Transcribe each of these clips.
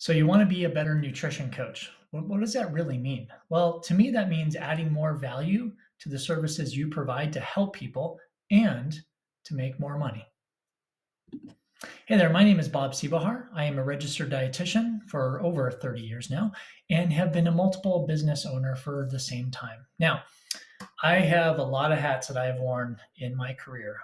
So you want to be a better nutrition coach. What does that really mean? Well, to me, that means adding more value to the services you provide to help people and to make more money. Hey there, my name is Bob Seebohar. I am a registered dietitian for over 30 years now and have been a multiple business owner for the same time. Now, I have a lot of hats that I have worn in my career.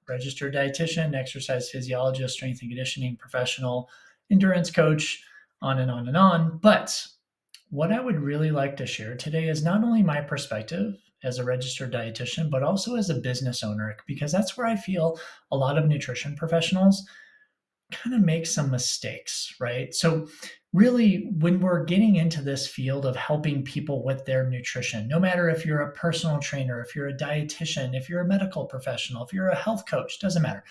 Registered dietitian, exercise physiologist, strength and conditioning professional, endurance coach, on and on and on. But what I would really like to share today is not only my perspective as a registered dietitian, but also as a business owner, because that's where I feel a lot of nutrition professionals kind of make some mistakes, right? So, really, when we're getting into this field of helping people with their nutrition, no matter if you're a personal trainer, if you're a dietitian, if you're a medical professional, if you're a health coach, doesn't matter.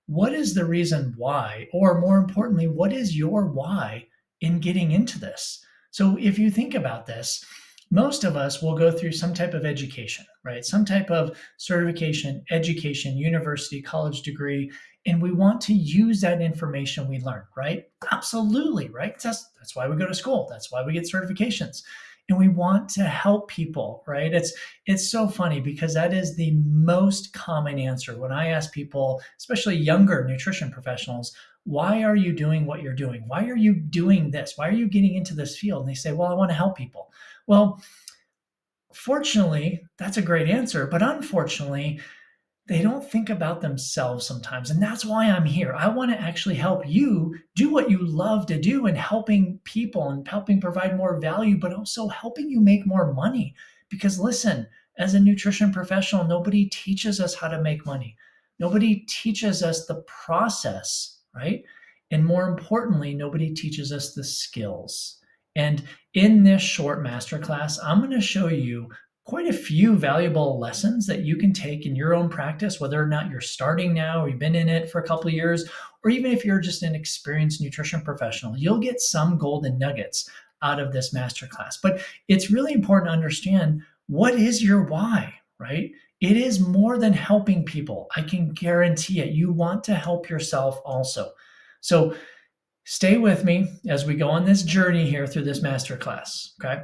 What is the reason why? Or more importantly, what is your why in getting into this? So, if you think about this, most of us will go through some type of education, right? Some type of certification, education, university, college degree, and we want to use that information we learn, right? Absolutely, right? That's why we go to school. That's why we get certifications. And we want to help people, right? It's so funny because that is the most common answer when I ask people, especially younger nutrition professionals, why are you doing what you're doing? Why are you doing this? Why are you getting into this field? And they say, well, I want to help people. Well, fortunately, that's a great answer, but unfortunately, they don't think about themselves sometimes. And that's why I'm here. I want to actually help you do what you love to do and helping people and helping provide more value, but also helping you make more money. Because listen, as a nutrition professional, nobody teaches us how to make money. Nobody teaches us the process, right? And more importantly, nobody teaches us the skills. And in this short masterclass, I'm going to show you quite a few valuable lessons that you can take in your own practice, whether or not you're starting now or you've been in it for a couple of years, or even if you're just an experienced nutrition professional, you'll get some golden nuggets out of this masterclass. But it's really important to understand, what is your why, right? It is more than helping people. I can guarantee it. You want to help yourself also. So stay with me as we go on this journey here through this masterclass, okay?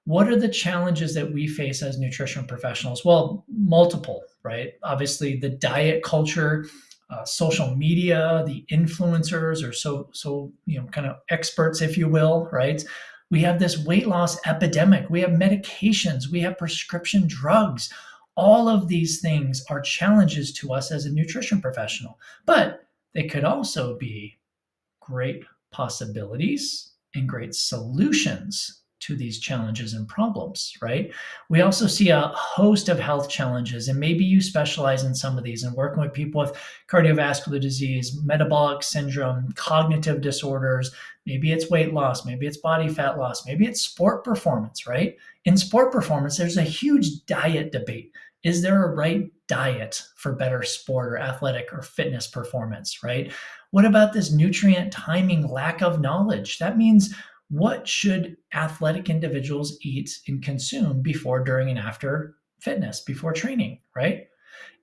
What are the challenges that we face as nutrition professionals? Well, multiple, right? Obviously, the diet culture, social media, the influencers are so kind of experts, if you will, right? We have this weight loss epidemic. We have medications. We have prescription drugs. All of these things are challenges to us as a nutrition professional, but they could also be great possibilities and great solutions to these challenges and problems, right? We also see a host of health challenges, and maybe you specialize in some of these and working with people with cardiovascular disease, metabolic syndrome, cognitive disorders. Maybe it's weight loss, maybe it's body fat loss, maybe it's sport performance, right? In sport performance, there's a huge diet debate. Is there a right diet for better sport or athletic or fitness performance, right? What about this nutrient timing lack of knowledge? That means, what should athletic individuals eat and consume before, during, and after fitness, before training, right?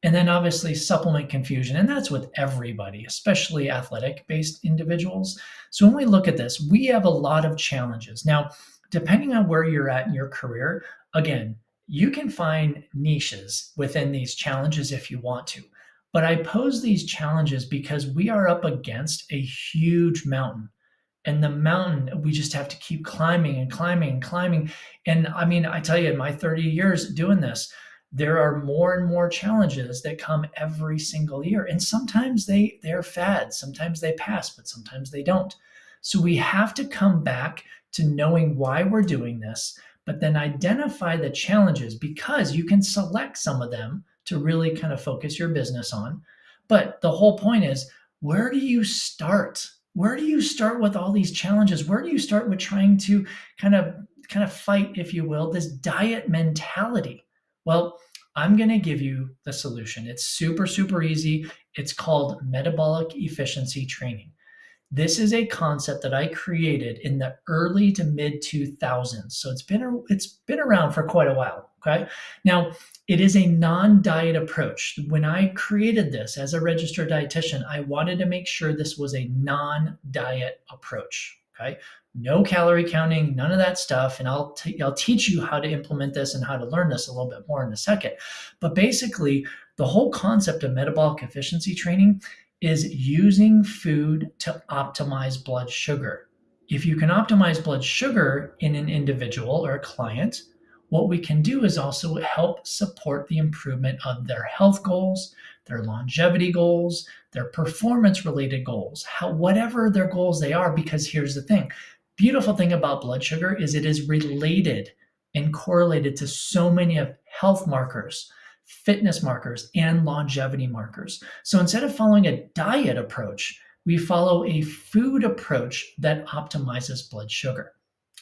And then obviously supplement confusion, and that's with everybody, especially athletic-based individuals. So when we look at this, we have a lot of challenges. Now, depending on where you're at in your career, again, you can find niches within these challenges if you want to. But I pose these challenges because we are up against a huge mountain. And the mountain, we just have to keep climbing and climbing and climbing. And I mean, I tell you, in my 30 years doing this, there are more and more challenges that come every single year. And sometimes they're fads, sometimes they pass, but sometimes they don't. So we have to come back to knowing why we're doing this, but then identify the challenges, because you can select some of them to really kind of focus your business on. But the whole point is, where do you start? Where do you start with all these challenges? Where do you start with trying to kind of fight, if you will, this diet mentality? Well, I'm going to give you the solution. It's super, super easy. It's called metabolic efficiency training. This is a concept that I created in the early to mid 2000s. So it's been around for quite a while, okay? Now, it is a non-diet approach. When I created this as a registered dietitian, I wanted to make sure this was a non-diet approach, Okay. No calorie counting, none of that stuff. And I'll teach you how to implement this and how to learn this a little bit more in a second. But basically, the whole concept of metabolic efficiency training is using food to optimize blood sugar. If you can optimize blood sugar in an individual or a client, what we can do is also help support the improvement of their health goals, their longevity goals, their performance related goals, whatever their goals they are. Because here's the thing, beautiful thing about blood sugar is it is related and correlated to so many of health markers, fitness markers, and longevity markers. So instead of following a diet approach, we follow a food approach that optimizes blood sugar.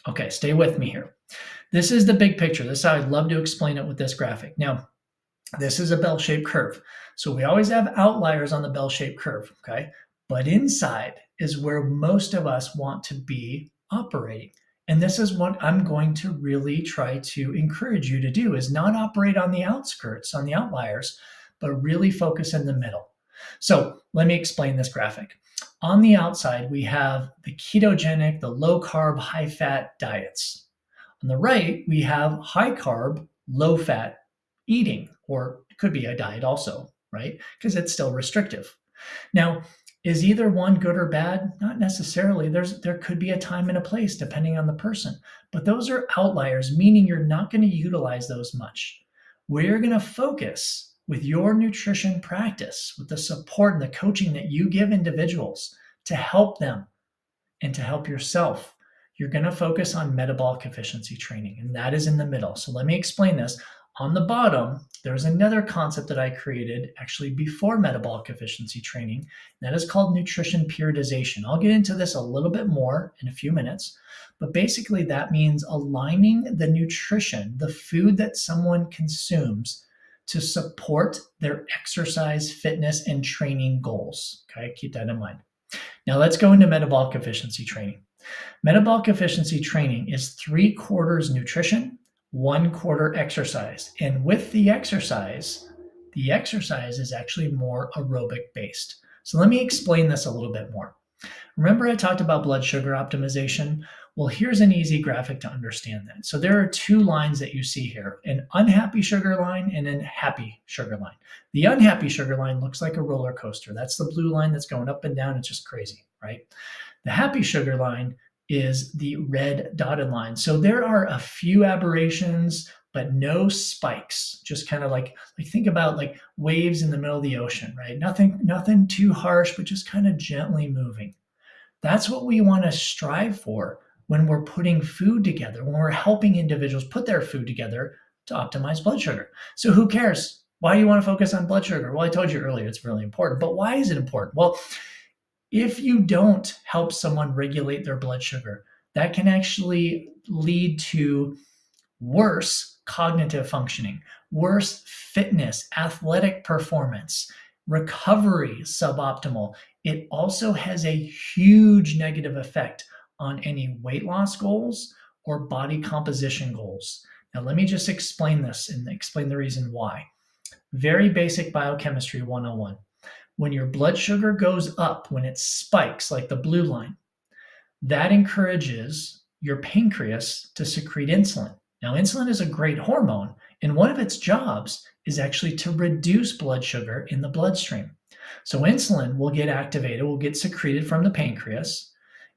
Okay, stay with me here. This is the big picture. This is how I'd love to explain it with this graphic. Now, this is a bell-shaped curve. So we always have outliers on the bell-shaped curve, okay? But inside is where most of us want to be operating. And this is what I'm going to really try to encourage you to do, is not operate on the outskirts, on the outliers, but really focus in the middle. So let me explain this graphic. On the outside, we have the ketogenic, the low carb, high fat diets. On the right, we have high carb, low fat eating, or it could be a diet also, right? Because it's still restrictive. Now, is either one good or bad? Not necessarily. There could be a time and a place depending on the person, but those are outliers, meaning you're not going to utilize those much. We're going to focus with your nutrition practice, with the support and the coaching that you give individuals to help them and to help yourself. You're going to focus on metabolic efficiency training, and that is in the middle. So let me explain this. On the bottom, there's another concept that I created actually before metabolic efficiency training. That is called nutrition periodization. I'll get into this a little bit more in a few minutes, but basically that means aligning the nutrition, the food that someone consumes, to support their exercise, fitness, and training goals. Okay, keep that in mind. Now let's go into metabolic efficiency training. Metabolic efficiency training is 3/4 nutrition, 1/4 exercise. And with the exercise is actually more aerobic based. So let me explain this a little bit more. Remember I talked about blood sugar optimization? Well, here's an easy graphic to understand that. So there are two lines that you see here, an unhappy sugar line and a happy sugar line. The unhappy sugar line looks like a roller coaster. That's the blue line that's going up and down. It's just crazy, right? The happy sugar line is the red dotted line. So there are a few aberrations, but no spikes. Just kind of like think about like waves in the middle of the ocean, right? Nothing too harsh, but just kind of gently moving. That's what we want to strive for when we're putting food together, when we're helping individuals put their food together to optimize blood sugar. So who cares? Why do you want to focus on blood sugar? Well, I told you earlier, it's really important. But why is it important? Well, if you don't help someone regulate their blood sugar, that can actually lead to worse cognitive functioning, worse fitness, athletic performance, recovery suboptimal. It also has a huge negative effect on any weight loss goals or body composition goals. Now, let me just explain this and explain the reason why. Very basic biochemistry 101. When your blood sugar goes up, when it spikes like the blue line, that encourages your pancreas to secrete insulin. Now, insulin is a great hormone, and one of its jobs is actually to reduce blood sugar in the bloodstream. So insulin will get activated, will get secreted from the pancreas.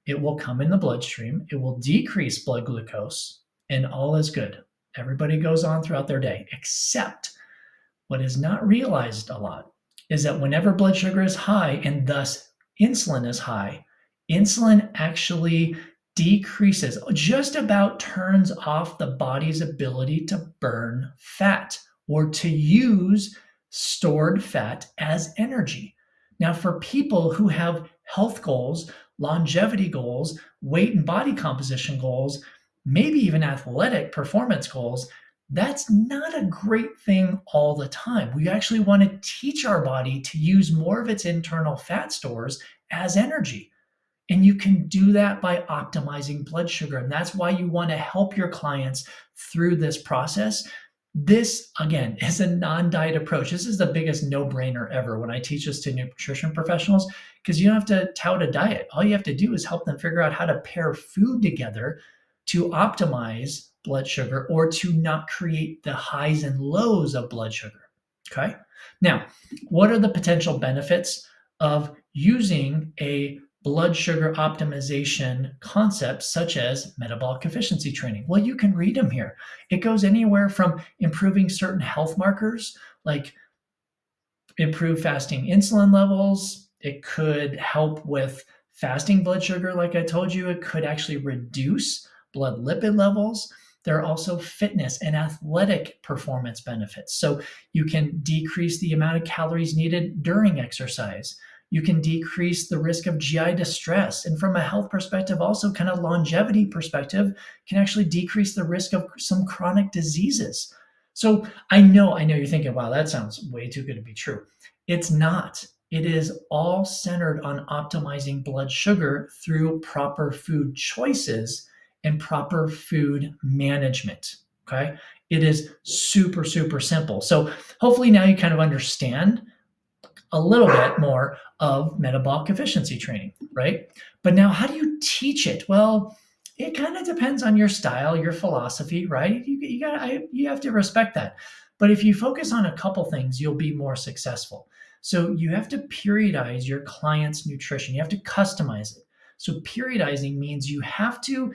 It will come in the bloodstream. It will decrease blood glucose, and all is good. Everybody goes on throughout their day, except what is not realized a lot is that whenever blood sugar is high and thus insulin is high, insulin actually decreases, just about turns off the body's ability to burn fat or to use stored fat as energy. Now, for people who have health goals, longevity goals, weight and body composition goals, maybe even athletic performance goals, that's not a great thing all the time. We actually want to teach our body to use more of its internal fat stores as energy. And you can do that by optimizing blood sugar. And that's why you want to help your clients through this process, This, again, is a non-diet approach. This is the biggest no-brainer ever when I teach this to nutrition professionals, because you don't have to tout a diet. All you have to do is help them figure out how to pair food together to optimize blood sugar or to not create the highs and lows of blood sugar. Okay. Now, what are the potential benefits of using a blood sugar optimization concept such as metabolic efficiency training? Well, you can read them here. It goes anywhere from improving certain health markers like improve fasting insulin levels. It could help with fasting blood sugar, like I told you. It could actually reduce blood lipid levels. There are also fitness and athletic performance benefits. So you can decrease the amount of calories needed during exercise. You can decrease the risk of GI distress. And from a health perspective, also kind of longevity perspective, can actually decrease the risk of some chronic diseases. So I know you're thinking, wow, that sounds way too good to be true. It's not. It is all centered on optimizing blood sugar through proper food choices and proper food management. Okay. It is super, super simple. So hopefully now you kind of understand a little bit more of metabolic efficiency training, right? But now, how do you teach it? Well, it kind of depends on your style, your philosophy, right? You have to respect that. But if you focus on a couple things, you'll be more successful. So you have to periodize your client's nutrition. You have to customize it. So periodizing means you have to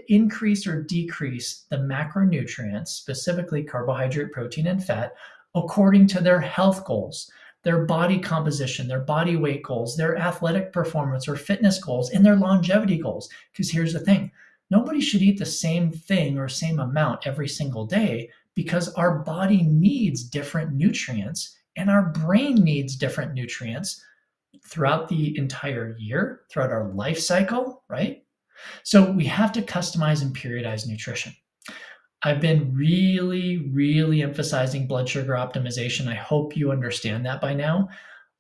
increase or decrease the macronutrients, specifically carbohydrate, protein, and fat, according to their health goals, their body composition, their body weight goals, their athletic performance or fitness goals, and their longevity goals. Because here's the thing, nobody should eat the same thing or same amount every single day, because our body needs different nutrients and our brain needs different nutrients throughout the entire year, throughout our life cycle, right? So we have to customize and periodize nutrition. I've been really, really emphasizing blood sugar optimization. I hope you understand that by now.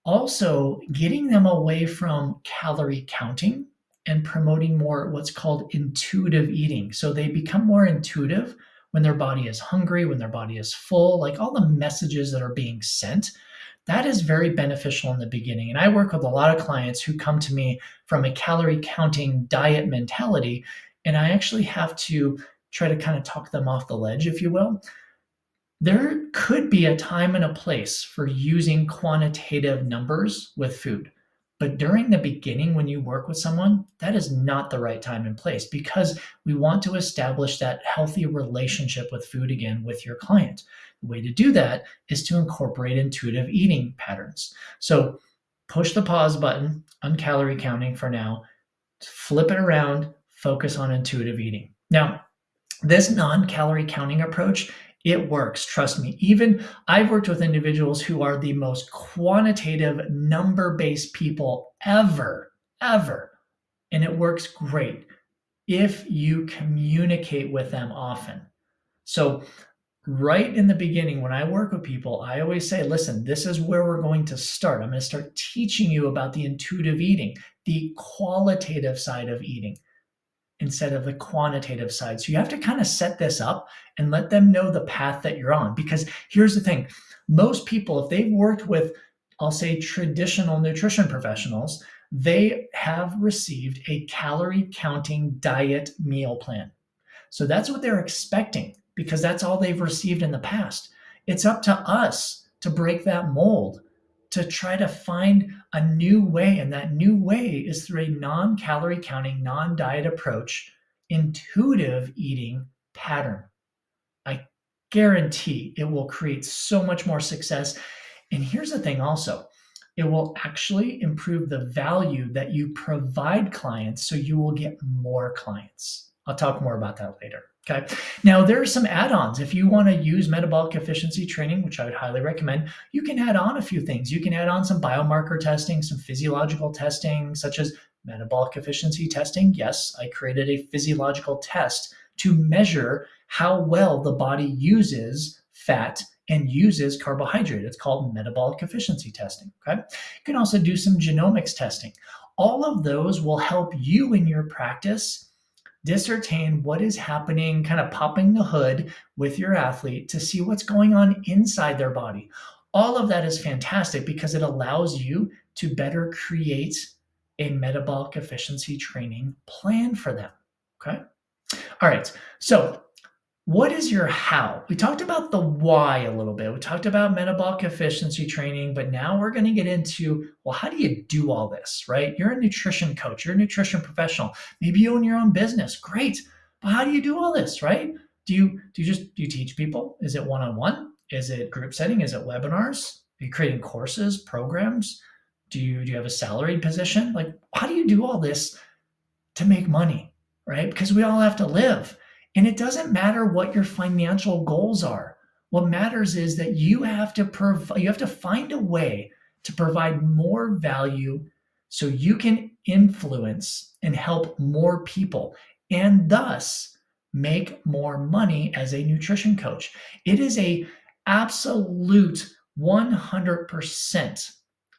Also, getting them away from calorie counting and promoting more what's called intuitive eating. So they become more intuitive when their body is hungry, when their body is full, like all the messages that are being sent. That is very beneficial in the beginning. And I work with a lot of clients who come to me from a calorie counting diet mentality, and I actually have to try to kind of talk them off the ledge, if you will. There could be a time and a place for using quantitative numbers with food. But during the beginning, when you work with someone, that is not the right time and place, because we want to establish that healthy relationship with food again with your client. The way to do that is to incorporate intuitive eating patterns. So push the pause button on calorie counting for now, flip it around, focus on intuitive eating. Now, this non-calorie counting approach, it works. Trust me. Even I've worked with individuals who are the most quantitative number-based people ever, ever. And it works great if you communicate with them often. So right in the beginning, when I work with people, I always say, listen, this is where we're going to start. I'm going to start teaching you about the intuitive eating, the qualitative side of eating, instead of the quantitative side. So you have to kind of set this up and let them know the path that you're on. Because here's the thing, most people, if they've worked with, I'll say, traditional nutrition professionals, they have received a calorie counting diet meal plan. So that's what they're expecting, because that's all they've received in the past. It's up to us to break that mold, to try to find a new way. And that new way is through a non-calorie counting, non-diet approach, intuitive eating pattern. I guarantee it will create so much more success. And here's the thing also, it will actually improve the value that you provide clients, so you will get more clients. I'll talk more about that later. Okay. Now, there are some add-ons. If you want to use metabolic efficiency training, which I would highly recommend, you can add on a few things. You can add on some biomarker testing, some physiological testing, such as metabolic efficiency testing. Yes, I created a physiological test to measure how well the body uses fat and uses carbohydrate. It's called metabolic efficiency testing. Okay. You can also do some genomics testing. All of those will help you in your practice discern what is happening, kind of popping the hood with your athlete to see what's going on inside their body. All of that is fantastic because it allows you to better create a metabolic efficiency training plan for them. Okay. All right. So, what is your how? We talked about the why a little bit. We talked about metabolic efficiency training, but now we're going to get into, well, how do you do all this, right? You're a nutrition coach, you're a nutrition professional. Maybe you own your own business. Great. But how do you do all this, right? Do you teach people? Is it one-on-one? Is it group setting? Is it webinars? Are you creating courses, programs? Do you have a salaried position? Like, how do you do all this to make money, right? Because we all have to live. And it doesn't matter what your financial goals are. What matters is that you have to find a way to provide more value so you can influence and help more people and thus make more money as a nutrition coach. It is a absolute 100%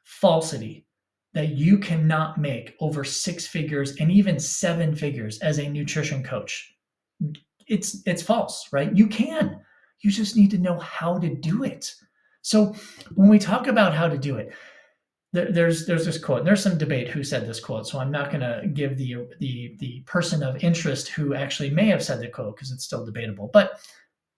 falsity that you cannot make over 6 figures and even 7 figures as a nutrition coach. It's false, right? You can. You just need to know how to do it. So when we talk about how to do it, there's this quote, and there's some debate who said this quote. So I'm not going to give the person of interest who actually may have said the quote because it's still debatable. But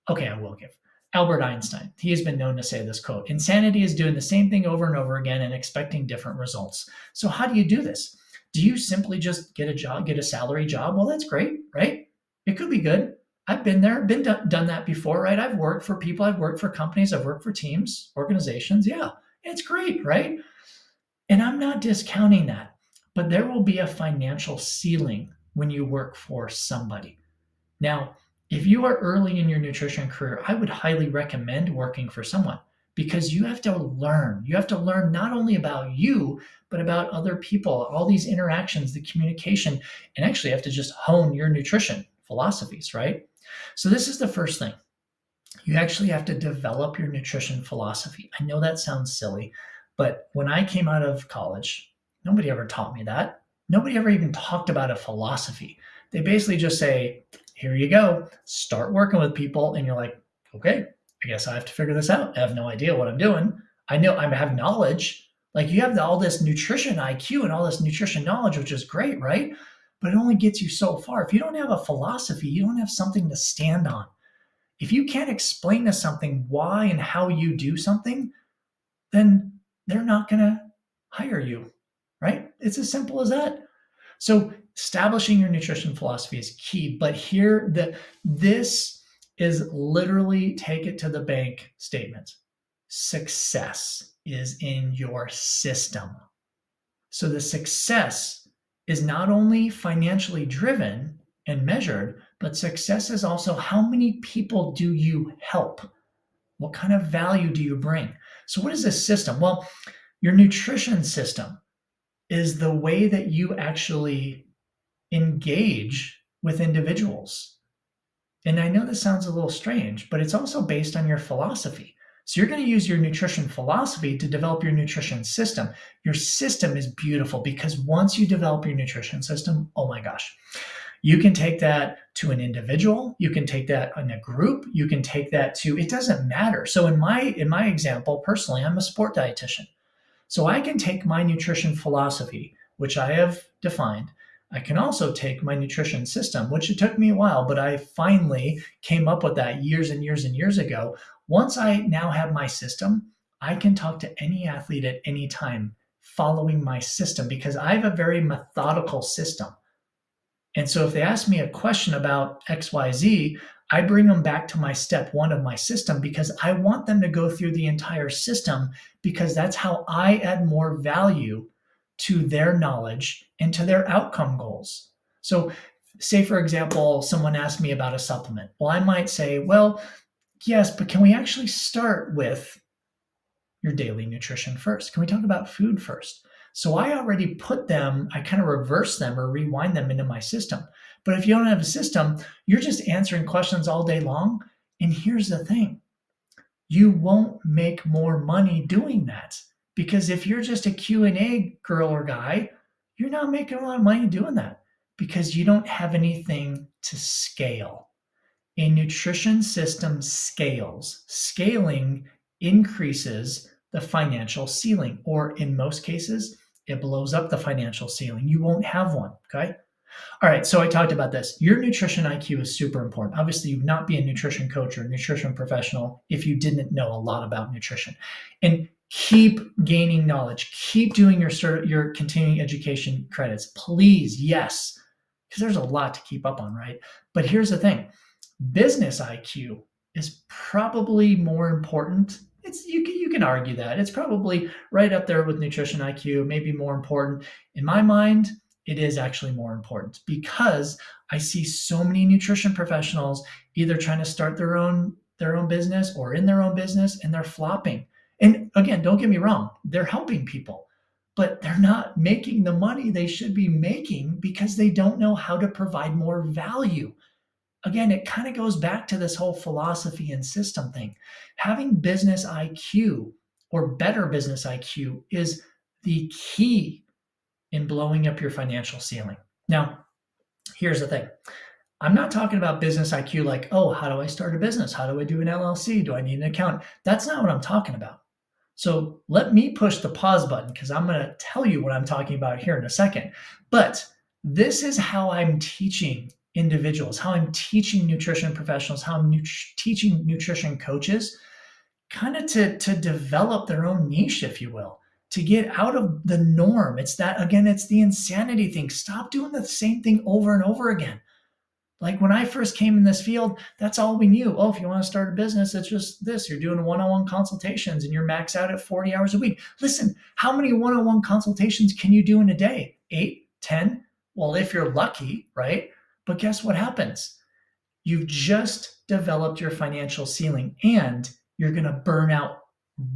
okay, I will give. Albert Einstein, he has been known to say this quote: insanity is doing the same thing over and over again and expecting different results. So how do you do this? Do you simply just get a job, get a salary job? Well, that's great, right? It could be good. I've been there, done that before, right? I've worked for people, I've worked for companies, I've worked for teams, organizations. Yeah, it's great, right? And I'm not discounting that, but there will be a financial ceiling when you work for somebody. Now, if you are early in your nutrition career, I would highly recommend working for someone because you have to learn. You have to learn not only about you, but about other people, all these interactions, the communication, and actually have to just hone your nutrition philosophies, right? So, this is the first thing. You actually have to develop your nutrition philosophy. I know that sounds silly, but when I came out of college, nobody ever taught me that. Nobody ever even talked about a philosophy. They basically just say, here you go, start working with people. And you're like, okay, I guess I have to figure this out. I have no idea what I'm doing. I know I have knowledge. Like you have all this nutrition IQ and all this nutrition knowledge, which is great, right? But it only gets you so far. If you don't have a philosophy, you don't have something to stand on. If you can't explain to something why and how you do something, then they're not going to hire you, right? It's as simple as that. So establishing your nutrition philosophy is key, but this is literally take it to the bank statement. Success is in your system. So the success is not only financially driven and measured, but success is also how many people do you help? What kind of value do you bring? So what is this system? Well, your nutrition system is the way that you actually engage with individuals. And I know this sounds a little strange, but it's also based on your philosophy. So you're going to use your nutrition philosophy to develop your nutrition system. Your system is beautiful because once you develop your nutrition system, oh my gosh, you can take that to an individual, you can take that in a group, you can take that to, it doesn't matter. So in my example, personally, I'm a sport dietitian. So I can take my nutrition philosophy, which I have defined. I can also take my nutrition system, which it took me a while, but I finally came up with that years and years and years ago. Once I now have my system, I can talk to any athlete at any time following my system because I have a very methodical system. And so if they ask me a question about XYZ, I bring them back to my step one of my system because I want them to go through the entire system because that's how I add more value to their knowledge and to their outcome goals. So say, for example, someone asked me about a supplement. Well, I might say, well, yes, but can we actually start with your daily nutrition first? Can we talk about food first? So I already I kind of reverse them or rewind them into my system. But if you don't have a system, you're just answering questions all day long. And here's the thing, you won't make more money doing that. Because if you're just a Q&A girl or guy, you're not making a lot of money doing that. Because you don't have anything to scale. A nutrition system scales. Scaling increases the financial ceiling, or in most cases, it blows up the financial ceiling. You won't have one. Okay. All right, so I talked about this. Your nutrition IQ is super important. Obviously, you would not be a nutrition coach or a nutrition professional if you didn't know a lot about nutrition. And keep gaining knowledge. Keep doing your continuing education credits. Please, yes, because there's a lot to keep up on, right? But here's the thing. Business IQ is probably more important. You can argue that. It's probably right up there with nutrition IQ, maybe more important. In my mind, it is actually more important because I see so many nutrition professionals either trying to start their own business or in their own business, and they're flopping. And again, don't get me wrong, they're helping people, but they're not making the money they should be making because they don't know how to provide more value. Again, it kind of goes back to this whole philosophy and system thing. Having business IQ or better business IQ is the key in blowing up your financial ceiling. Now, here's the thing. I'm not talking about business IQ like, oh, how do I start a business? How do I do an LLC? Do I need an account? That's not what I'm talking about. So let me push the pause button because I'm going to tell you what I'm talking about here in a second. But this is how I'm teaching individuals, how I'm teaching nutrition professionals, how I'm teaching nutrition coaches kind of to develop their own niche, if you will, to get out of the norm. It's that, again, it's the insanity thing. Stop doing the same thing over and over again. Like when I first came in this field, that's all we knew. Oh, if you want to start a business, it's just this. You're doing one-on-one consultations and you're maxed out at 40 hours a week. Listen, how many one-on-one consultations can you do in a day? 8, 10? Well, if you're lucky, right? But guess what happens? You've just developed your financial ceiling and you're going to burn out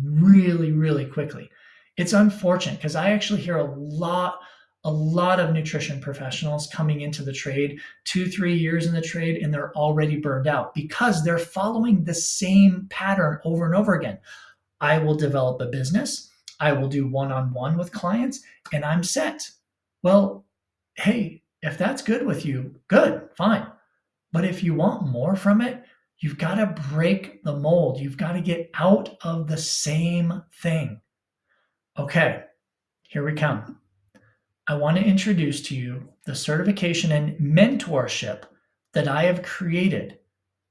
really, really quickly. It's unfortunate because I actually hear a lot of nutrition professionals coming into the trade, 2-3 years in the trade, and they're already burned out because they're following the same pattern over and over again. I will develop a business, I will do one-on-one with clients, and I'm set. Well, hey, if that's good with you, good, fine. But if you want more from it, you've got to break the mold. You've got to get out of the same thing. Okay, here we come. I want to introduce to you the certification and mentorship that I have created.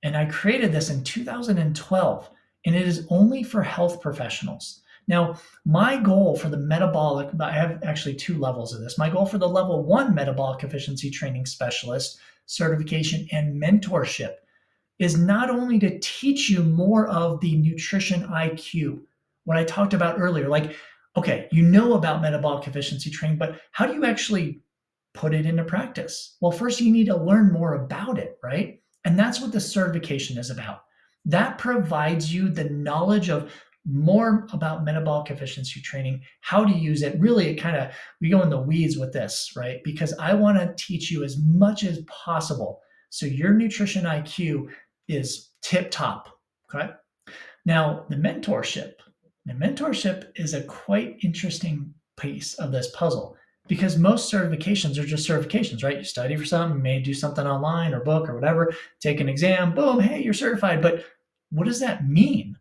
And I created this in 2012, and it is only for health professionals. Now, my goal for the metabolic, I have actually 2 levels of this. My goal for the level 1 metabolic efficiency training specialist certification and mentorship is not only to teach you more of the nutrition IQ, what I talked about earlier, like, okay, you know about metabolic efficiency training, but how do you actually put it into practice? Well, first you need to learn more about it, right? And that's what the certification is about. That provides you the knowledge of more about metabolic efficiency training, how to use it. Really, we go in the weeds with this, right? Because I want to teach you as much as possible so your nutrition IQ is tip top, okay? Now, the mentorship is a quite interesting piece of this puzzle because most certifications are just certifications, right? You study for something, you may do something online or book or whatever, take an exam, boom, hey, you're certified. But what does that mean?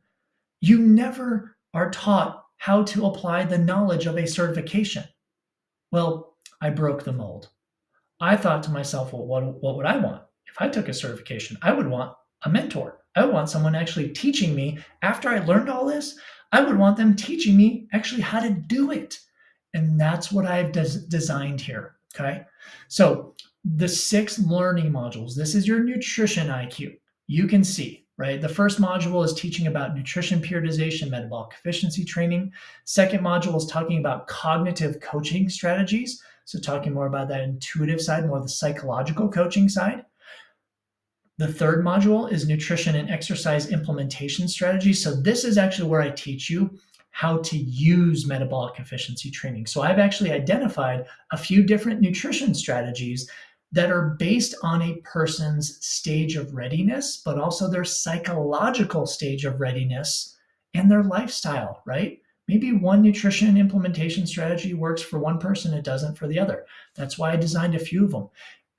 You never are taught how to apply the knowledge of a certification. Well, I broke the mold. I thought to myself, well, what would I want? If I took a certification, I would want a mentor. I would want someone actually teaching me after I learned all this. I would want them teaching me actually how to do it. And that's what I've designed here. Okay. So the 6 learning modules, this is your nutrition IQ. You can see, right? The first module is teaching about nutrition periodization, metabolic efficiency training. Second module is talking about cognitive coaching strategies. So talking more about that intuitive side, more the psychological coaching side. The third module is nutrition and exercise implementation strategy. So this is actually where I teach you how to use metabolic efficiency training. So I've actually identified a few different nutrition strategies that are based on a person's stage of readiness, but also their psychological stage of readiness and their lifestyle, right? Maybe one nutrition implementation strategy works for one person, it doesn't for the other. That's why I designed a few of them.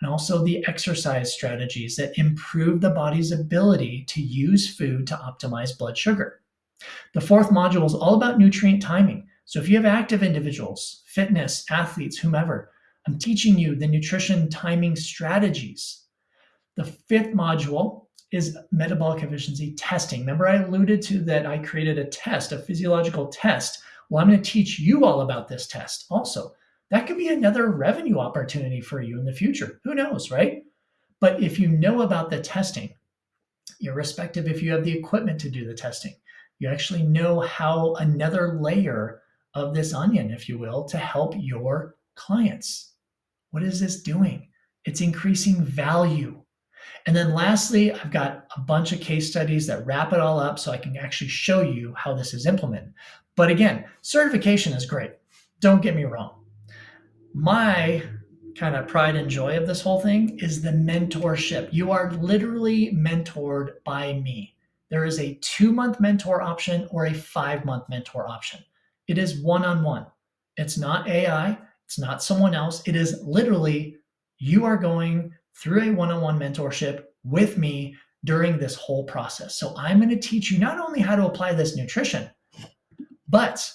and also the exercise strategies that improve the body's ability to use food to optimize blood sugar. The fourth module is all about nutrient timing. So if you have active individuals, fitness, athletes, whomever, I'm teaching you the nutrition timing strategies. The fifth module is metabolic efficiency testing. Remember, I alluded to that I created a test, a physiological test. Well, I'm going to teach you all about this test also. That could be another revenue opportunity for you in the future. Who knows, right? But if you know about the testing, irrespective if you have the equipment to do the testing, you actually know how another layer of this onion, if you will, to help your clients. What is this doing? It's increasing value. And then lastly, I've got a bunch of case studies that wrap it all up so I can actually show you how this is implemented. But again, certification is great. Don't get me wrong. My kind of pride and joy of this whole thing is the mentorship. You are literally mentored by me. There is a 2-month mentor option or a 5-month mentor option. It is one-on-one. It's not AI. It's not someone else. It is literally you are going through a one-on-one mentorship with me during this whole process. So I'm going to teach you not only how to apply this nutrition, but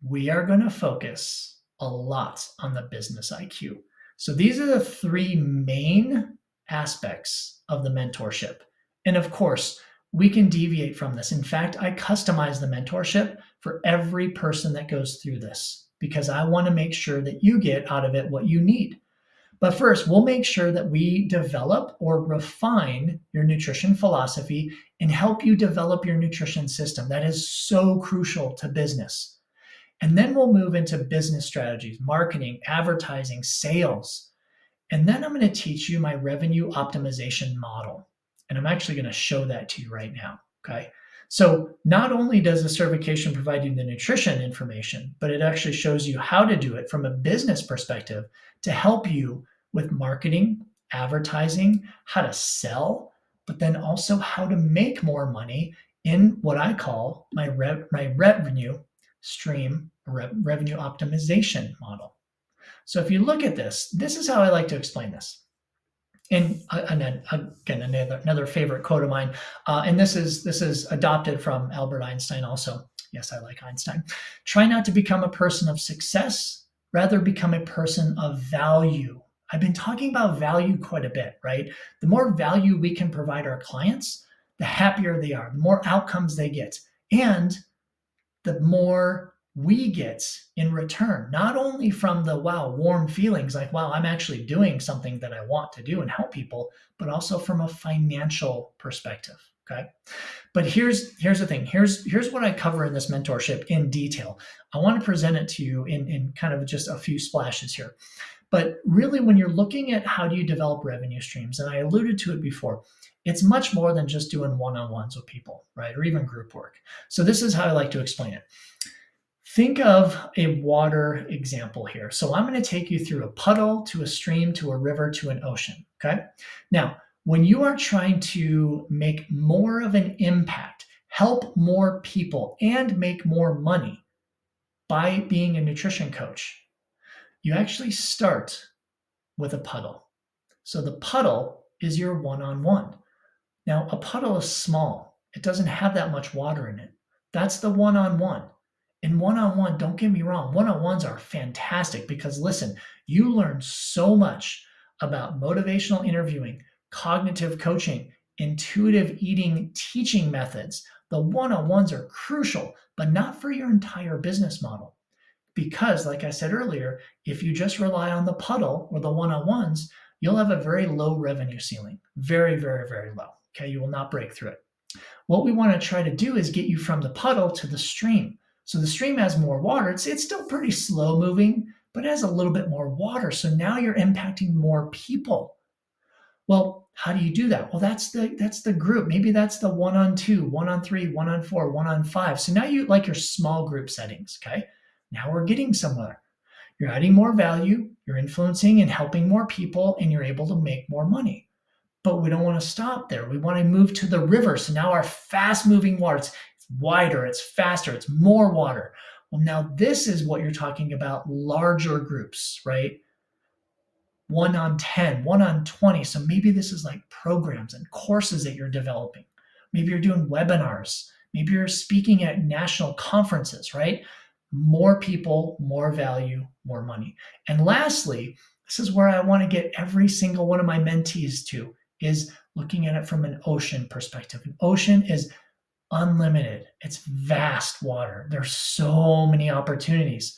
we are going to focus a lot on the business IQ. So these are the 3 main aspects of the mentorship. And of course, we can deviate from this. In fact, I customize the mentorship for every person that goes through this because I want to make sure that you get out of it what you need. But first, we'll make sure that we develop or refine your nutrition philosophy and help you develop your nutrition system. That is so crucial to business. And then we'll move into business strategies, marketing, advertising, sales. And then I'm going to teach you my revenue optimization model. And I'm actually going to show that to you right now. Okay. So not only does the certification provide you the nutrition information, but it actually shows you how to do it from a business perspective to help you with marketing, advertising, how to sell, but then also how to make more money in what I call my revenue stream, revenue optimization model. So if you look at this, this is how I like to explain this. And again, another favorite quote of mine, and this is adopted from Albert Einstein also. Yes, I like Einstein. Try not to become a person of success, rather become a person of value. I've been talking about value quite a bit, right? The more value we can provide our clients, the happier they are, the more outcomes they get, and the more we get in return, not only from the warm feelings like, wow, I'm actually doing something that I want to do and help people, but also from a financial perspective. Okay. But here's the thing. Here's what I cover in this mentorship in detail. I want to present it to you in kind of just a few splashes here. But really, when you're looking at how do you develop revenue streams, and I alluded to it before, it's much more than just doing one-on-ones with people, right? Or even group work. So this is how I like to explain it. Think of a water example here. So I'm going to take you through a puddle to a stream to a river to an ocean. Okay. Now, when you are trying to make more of an impact, help more people, and make more money by being a nutrition coach, you actually start with a puddle. So the puddle is your one-on-one. Now, a puddle is small. It doesn't have that much water in it. That's the one-on-one. And one-on-one, don't get me wrong, one-on-ones are fantastic because listen, you learn so much about motivational interviewing, cognitive coaching, intuitive eating teaching methods. The one-on-ones are crucial, but not for your entire business model. Because, like I said earlier, if you just rely on the puddle or the one-on-ones, you'll have a very low revenue ceiling. Very, very, very low. Okay, you will not break through it. What we want to try to do is get you from the puddle to the stream. So the stream has more water. It's still pretty slow moving, but it has a little bit more water. So now you're impacting more people. Well, how do you do that? Well, that's the group. Maybe that's the 1-on-2, 1-on-3, 1-on-4, 1-on-5. So now you like your small group settings. Okay. Now we're getting somewhere. You're adding more value, you're influencing and helping more people, and you're able to make more money. But we don't want to stop there. We want to move to the river. So now our fast moving water, it's wider, it's faster, it's more water. Well, now this is what you're talking about, larger groups, right? 1-on-10, 1-on-20. So maybe this is like programs and courses that you're developing. Maybe you're doing webinars. Maybe you're speaking at national conferences, right? More people, more value, more money. And lastly, this is where I want to get every single one of my mentees to, is looking at it from an ocean perspective. An ocean is unlimited. It's vast water. There's so many opportunities.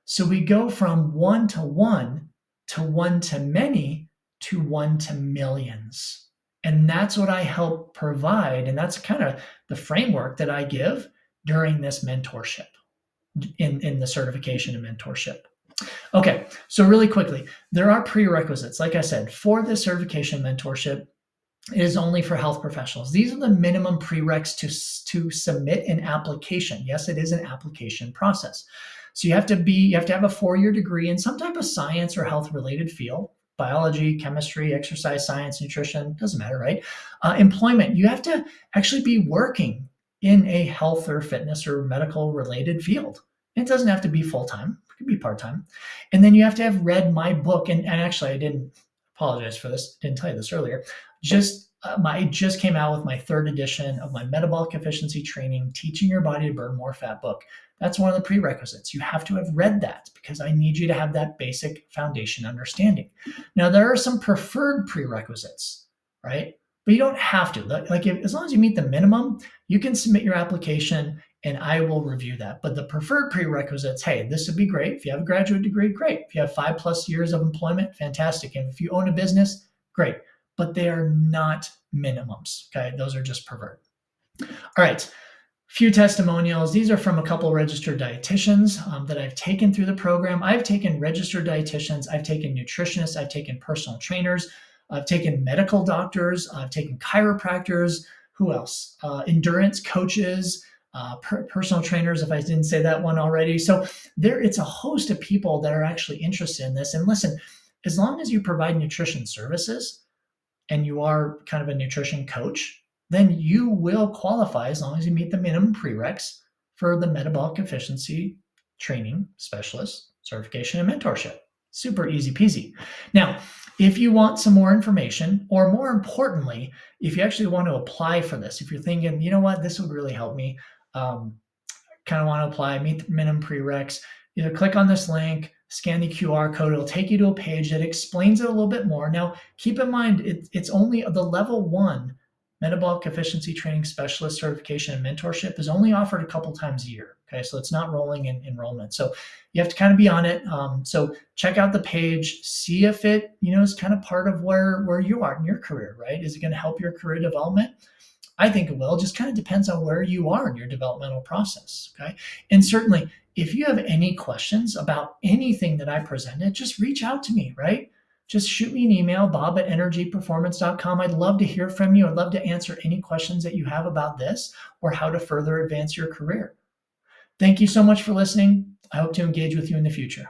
So we go from one to one to many to one to millions. And that's what I help provide. And that's kind of the framework that I give during this mentorship in the certification and mentorship. Okay, so really quickly, there are prerequisites. Like I said, for the certification mentorship, it is only for health professionals. These are the minimum prereqs to submit an application. Yes, it is an application process. So you have to have a 4-year degree in some type of science or health related field. Biology, chemistry, exercise science, nutrition, doesn't matter, right? Employment, you have to actually be working in a health or fitness or medical related field. It doesn't have to be full-time, it could be part-time. And then you have to have read my book. And actually, I didn't apologize for this, didn't tell you this earlier. I just came out with my 3rd edition of my Metabolic Efficiency Training, Teaching Your Body to Burn More Fat book. That's one of the prerequisites. You have to have read that because I need you to have that basic foundation understanding. Now, there are some preferred prerequisites, right? But you don't have to. As long as you meet the minimum, you can submit your application and I will review that. But the preferred prerequisites, hey, this would be great. If you have a graduate degree, great. If you have 5+ years of employment, fantastic. And if you own a business, great. But they are not minimums, okay? Those are just preferred. All right, few testimonials. These are from a couple registered dietitians that I've taken through the program. I've taken registered dietitians, I've taken nutritionists, I've taken personal trainers, I've taken medical doctors, I've taken chiropractors, who else? Endurance coaches, personal trainers, if I didn't say that one already. So it's a host of people that are actually interested in this. And listen, as long as you provide nutrition services and you are kind of a nutrition coach, then you will qualify as long as you meet the minimum prereqs for the Metabolic Efficiency Training Specialist Certification and Mentorship. Super easy peasy. Now, if you want some more information, or more importantly, if you actually want to apply for this, if you're thinking, you know what, this would really help me, kind of want to apply, meet the minimum prereqs, either click on this link, scan the QR code. It'll take you to a page that explains it a little bit more. Now, keep in mind, it's only the level 1 Metabolic Efficiency Training Specialist Certification and Mentorship is only offered a couple times a year. Okay, so it's not rolling in enrollment. So you have to kind of be on it. So check out the page, see if it, is kind of part of where you are in your career, right? Is it going to help your career development? I think it will. It just kind of depends on where you are in your developmental process. Okay, and certainly, if you have any questions about anything that I presented, just reach out to me, right? Just shoot me an email, bob@eNRGperformance.com. I'd love to hear from you. I'd love to answer any questions that you have about this or how to further advance your career. Thank you so much for listening. I hope to engage with you in the future.